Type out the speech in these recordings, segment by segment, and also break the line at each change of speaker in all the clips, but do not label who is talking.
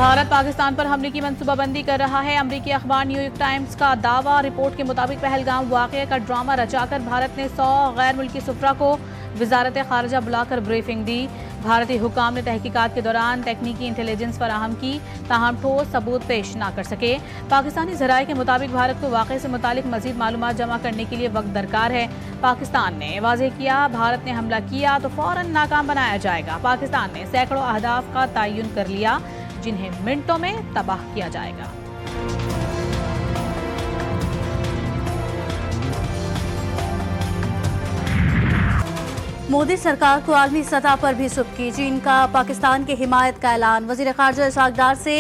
भारत पाकिस्तान पर हमले की मंसूबाबंदी कर रहा है। अमरीकी अखबार न्यूयॉर्क टाइम्स का दावा। रिपोर्ट के मुताबिक पहलगाम वाक़या का ड्रामा रचाकर भारत ने 100 गैर मुल्की सुफरा को वजारत खारजा बुलाकर ब्रीफिंग दी। भारतीय हुकाम ने तहकीकात के दौरान तकनीकी इंटेलिजेंस फराहम की, ताहम ठोस सबूत पेश न कर सके। पाकिस्तानी ज़राए के मुताबिक भारत को वाक़े से मुतालिक मज़ीद मालूमात जमा करने के लिए वक्त दरकार है। पाकिस्तान ने वाज़ेह किया, भारत ने हमला किया तो फ़ौरन नाकाम बनाया जाएगा। पाकिस्तान ने सैकड़ों अहदाफ का तयन कर लिया जिन्हें मिनटों में तबाह किया जाएगा।
मोदी सरकार को आलमी सतह पर भी सुबकी। चीन का पाकिस्तान की हिमायत का ऐलान। वज़ीर ख़ारजा इसहाक डार से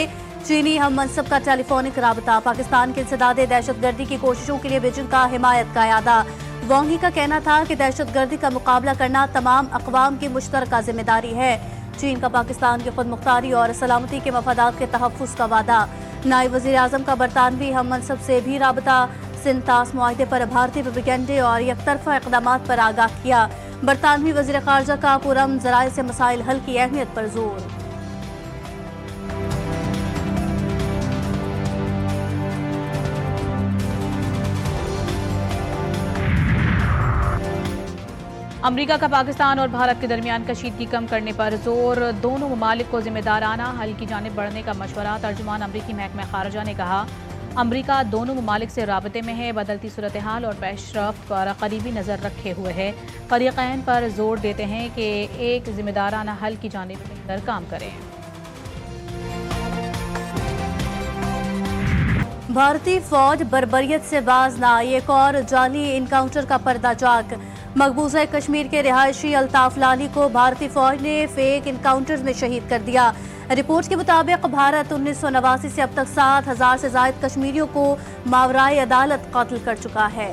चीनी हम मनसब का टेलीफोनिक राबता। पाकिस्तान के इंसदादे दहशतगर्दी की कोशिशों के लिए बीजिंग का हिमायत का इरादा। वांग ही का कहना था कि दहशतगर्दी का मुकाबला करना तमाम अक़वाम की मुश्तरका जिम्मेदारी है। चीन का पाकिस्तान की खुद मुख्तारी और सलामती के मफादात के तहफ़्फ़ुज़ का वादा। नायब वज़ीर आज़म का बरतानवी हम मनसब से भी राबता। सिंतास मुआहदे पर भारतीय प्रोपेगेंडे और यकतरफा इक़दामात पर आगाह किया। बरतानवी वज़ीर ख़ारजा का पुरअमन ज़राए से मसाइल हल की अहमियत पर जोर।
अमरीका का पाकिस्तान और भारत के दरमियान कशीदगी कम करने पर जोर। दोनों ममालिक को जिम्मेदाराना हल की जानिब बढ़ने का मशवरा। तर्जुमान अमरीकी महकमा खारजा ने कहा, अमरीका दोनों ममालिक से राबते में है, बदलती सूरत हाल और पेशरफ्त पर करीबी नज़र रखे हुए है। फ़रीक़ैन पर जोर देते हैं कि एक जिम्मेदाराना हल की जानिब मिलकर काम करें।
भारतीय फौज बर्बरियत से बाज ना, एक और जाली इनकाउंटर का पर्दाचाक। मकबूजा कश्मीर के रिहायशी अल्ताफ लाली को भारतीय फौज ने फेक इनकाउंटर में शहीद कर दिया। रिपोर्ट के मुताबिक भारत 1989 से अब तक 7,000 से ज़ायद कश्मीरियों को मावराए अदालत कत्ल कर चुका है।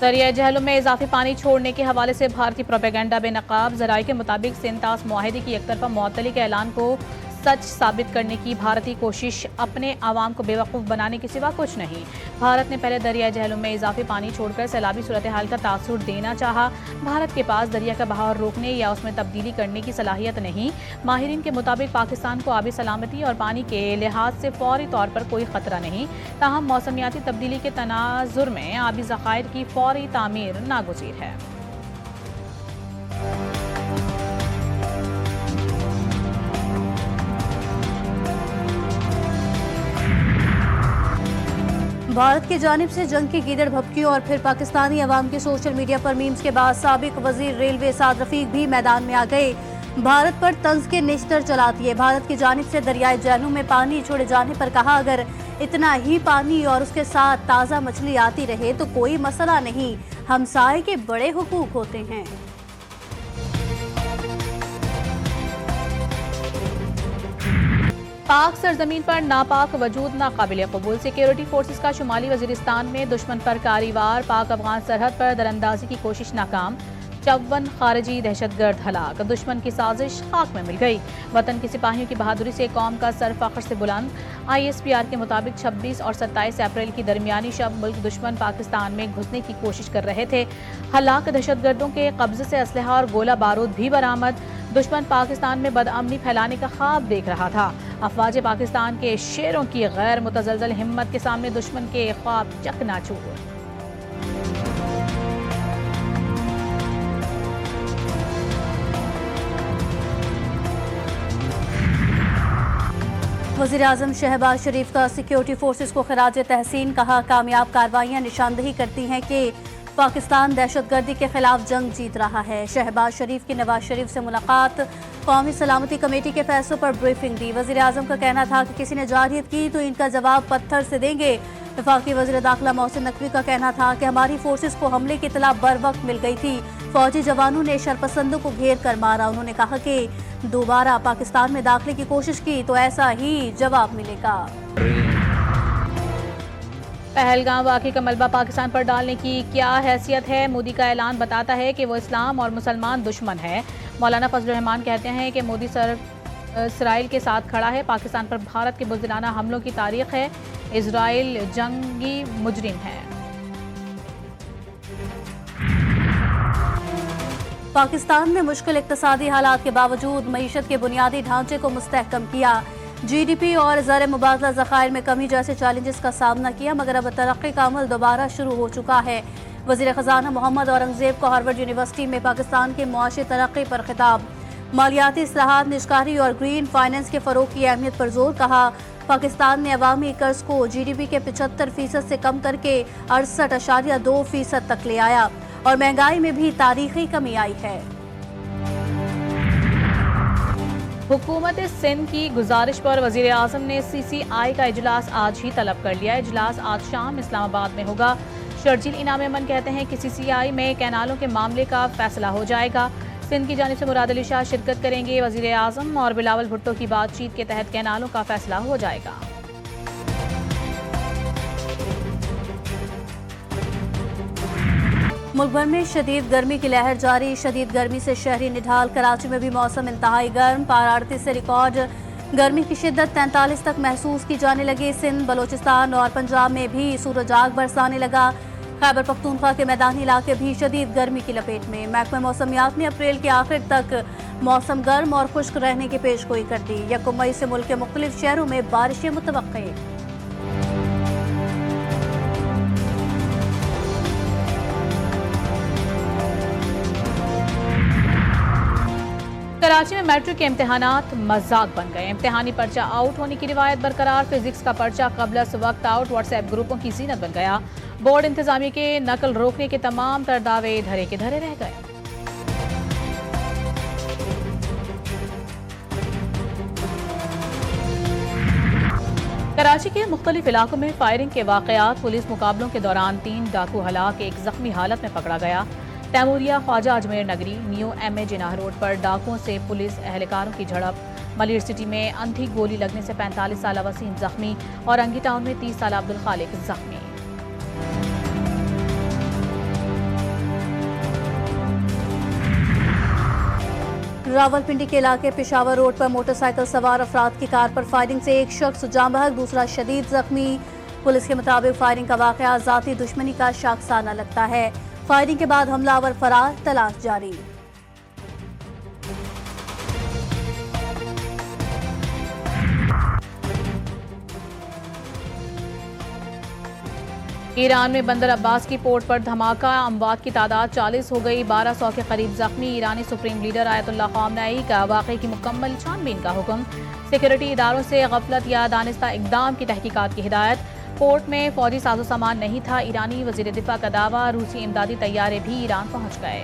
दरिया जहलुम में इजाफी पानी छोड़ने के हवाले से भारतीय प्रोपेगेंडा बेनकाब। ज़राए के मुताबिक सिंतास मुआहदे की एकतरफा मुअत्तली के ऐलान को सच साबित करने की भारतीय कोशिश अपने आवाम को बेवकूफ़ बनाने के सिवा कुछ नहीं। भारत ने पहले दरिया जहलुम में इजाफी पानी छोड़कर सैलाबी सूरत हाल का तासुर देना चाहा। भारत के पास दरिया का बहाव रोकने या उसमें तब्दीली करने की सलाहियत नहीं। माहिरीन के मुताबिक पाकिस्तान को आबी सलामती और पानी के लिहाज से फौरी तौर पर कोई खतरा नहीं। ताहम मौसमियाती तब्दीली के तनाजुर में आबी ज़खायर की फौरी तामीर नागुज़ीर है।
भारत की जानिब से जंग की गीदड़ भभकी और फिर पाकिस्तानी अवाम के सोशल मीडिया पर मीम्स के बाद साबिक वजीर रेलवे साद रफीक भी मैदान में आ गए। भारत पर तंज के निश्तर चलाती है। भारत की जानिब से दरियाए जहलुम में पानी छोड़े जाने पर कहा, अगर इतना ही पानी और उसके साथ ताज़ा मछली आती रहे तो कोई मसला नहीं, हमसाये के बड़े हुकूक होते हैं।
पाक सरजमीन पर नापाक वजूद नाकाबिल कबूल। सिक्योरिटी फोर्सेस का शुमाली वजीरिस्तान में दुश्मन पर कारवार। पाक अफगान सरहद पर दरअंदाजी की कोशिश नाकाम। 54 खारजी दहशतगर्द हलाक। दुश्मन की साजिश खाक में मिल गई। वतन के सिपाहियों की बहादुरी से कौम का सर फख्र से बुलंद। ISPR के मुताबिक 26 और 27 अप्रैल की दरमियानी शब मुल्क दुश्मन पाकिस्तान में घुसने की कोशिश कर रहे थे। हलाक दहशतगर्दों के कब्जे से असलहा और गोला बारूद भी बरामद। दुश्मन पाकिस्तान में बदअमनी फैलाने का ख्वाब देख रहा था। अफवाज पाकिस्तान के शेरों की गैर मुतज़लज़ल हिम्मत के सामने दुश्मन के ख्वाब चकनाचूर।
वज़ीर आज़म शहबाज शरीफ का सिक्योरिटी फोर्सेस को खराज तहसीन। कहा, कामयाब कार्रवाइयाँ निशानदही करती हैं कि पाकिस्तान दहशतगर्दी के खिलाफ जंग जीत रहा है। शहबाज शरीफ की नवाज शरीफ से मुलाकात। कौमी सलामती कमेटी के फैसलों पर ब्रीफिंग दी। वज़ीर आज़म का कहना था कि किसी ने जारहियत की तो इनका जवाब पत्थर से देंगे। वफाकी वज़ीर दाखिला मोहसिन नकवी का कहना था कि हमारी फोर्सेस को हमले की इतला बर वक्त मिल गई थी। फौजी जवानों ने शरपसंदों को घेर कर मारा। उन्होंने कहा कि दोबारा पाकिस्तान में दाखिले की कोशिश की तो ऐसा ही जवाब मिलेगा।
पहलगाम वाक़े का मलबा पाकिस्तान पर डालने की क्या हैसियत है? मोदी का ऐलान बताता है कि वो इस्लाम और मुसलमान दुश्मन है। मौलाना फजलुर रहमान कहते हैं कि मोदी इसराइल के साथ खड़ा है। पाकिस्तान पर भारत के बुज़दिलाना हमलों की तारीख है। इसराइल जंगी मुजरिम है।
पाकिस्तान ने मुश्किल इक्तिसादी हालात के बावजूद मईशत के बुनियादी ढांचे को मुस्तहकम किया। GDP और ज़र मुबादला ज़खायर में कमी जैसे चैलेंजेस का सामना किया, मगर अब तरक्की का अमल दोबारा शुरू हो चुका है। वज़ीर ख़ज़ाना मोहम्मद औरंगज़ेब को हार्वर्ड यूनिवर्सिटी में पाकिस्तान की मुआशी तरक्की पर खिताब। मालियाती इस्लाहात, निजकारी और ग्रीन फाइनेंस के फ़रोग की अहमियत पर जोर। कहा, पाकिस्तान ने अवामी कर्ज को GDP के 75% से कम करके 68.2% तक ले आया और महंगाई में भी तारीखी कमी आई है।
हुकूमत सिंध की गुजारिश पर वजीर आजम ने CCI का इजलास आज ही तलब कर लिया। इजलास आज शाम इस्लामाबाद में होगा। शर्जील इनाम अमन कहते हैं कि CCI में कैनालों के मामले का फैसला हो जाएगा। सिंध की जानिब से मुराद अली शाह शिरकत करेंगे। वजीर आजम और बिलावल भुट्टो की बातचीत के तहत कैनालों का फैसला हो जाएगा।
मुल्क भर में शदीद गर्मी की लहर जारी। शदीद गर्मी से शहरी निढाल। कराची में भी मौसम इंतहाई गर्म। पारा 38 से रिकॉर्ड गर्मी की शिद्दत 43 तक महसूस की जाने लगी। सिंध, बलोचिस्तान और पंजाब में भी सूरज आग बरसाने लगा। खैबर पख्तूनख्वा के मैदानी इलाके भी शदीद गर्मी की लपेट में। महकमा मौसमियात ने अप्रैल के आखिर तक मौसम गर्म और खुश्क रहने की पेशगोई कर दी। 1 मई से मुल्क के मुख्तलिफ शहरों में बारिशें मुतवक्के।
कराची में मैट्रिक के इम्तिहानात मजाक बन गए। इम्तिहानी पर्चा आउट होने की रिवायत बरकरार। फिजिक्स का पर्चा कबल वक्त आउट। व्हाट्सएप ग्रुपों की जीनत बन गया। बोर्ड इंतजामिया के नकल रोकने के तमाम तरदावे धरे के धरे रह गए। कराची के मुख्तलिफ इलाकों में फायरिंग के वाकयात। पुलिस मुकाबलों के दौरान 3 डाकू हलाक, 1 जख्मी हालत में पकड़ा गया। तैमूरिया ख्वाजा अजमेर नगरी न्यू MA जिनाह रोड पर डाकुओं से पुलिस एहलकारों की झड़प। मलिर सिटी में अंधी गोली लगने से 45 साल वसीम जख्मी और अंगी टाउन में 30 साल अब्दुल खालिक जख्मी।
रावलपिंडी के इलाके पेशावर रोड पर मोटरसाइकिल सवार अफराद की कार पर फायरिंग से एक शख्स जाँ बहक, दूसरा शदीद जख्मी। पुलिस के मुताबिक फायरिंग का वाकया जाती दुश्मनी का शाखसाना लगता है। फायरिंग के बाद हमलावर फरार, तलाश जारी।
ईरान में बंदर अब्बास की पोर्ट पर धमाका। अमवात की तादाद 40 हो गई। 1200 के करीब जख्मी। ईरानी सुप्रीम लीडर आयतुल्लाह ख़ामनेई का वाक़े की मुकम्मल छानबीन का हुक्म। सिक्योरिटी इदारों से गफलत या दानिस्ता इक़दाम की तहकीकात की हिदायत। पोर्ट में फौजी साजो सामान नहीं था। ईरानी वज़ीर दिफा का दावा। रूसी इमदादी तैयारे भी ईरान पहुंच गए।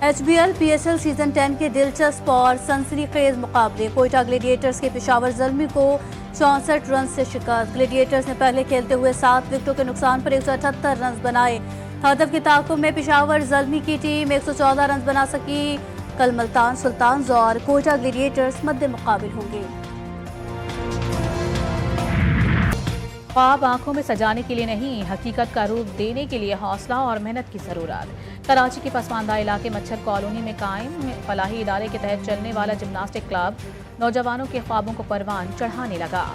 HBL PSL सीजन 10 के दिलचस्प और सनसनीखेज मुकाबले। कोयटा ग्लेडिएटर्स के पेशावर ज़ल्मी को 64 रन से शिकस्त। ग्लेडिएटर्स ने पहले खेलते हुए 7 विकेटों के नुकसान पर 178 रन बनाए। हदफ के ताक़ुब में पेशावर ज़ल्मी की टीम 114 रन बना सकी। कल मुल्तान सुल्तान्स और कोयटा ग्लेडिएटर्स मद्दे मुकाबिल होंगे।
ख्वाब आंखों में सजाने के लिए नहीं, हकीकत का रूप देने के लिए हौसला और मेहनत की ज़रूरत। कराची के पसमानदा इलाके मच्छर कॉलोनी में कायम फलाही इदारे के तहत चलने वाला जिम्नास्टिक क्लब नौजवानों के ख्वाबों को परवान चढ़ाने लगा।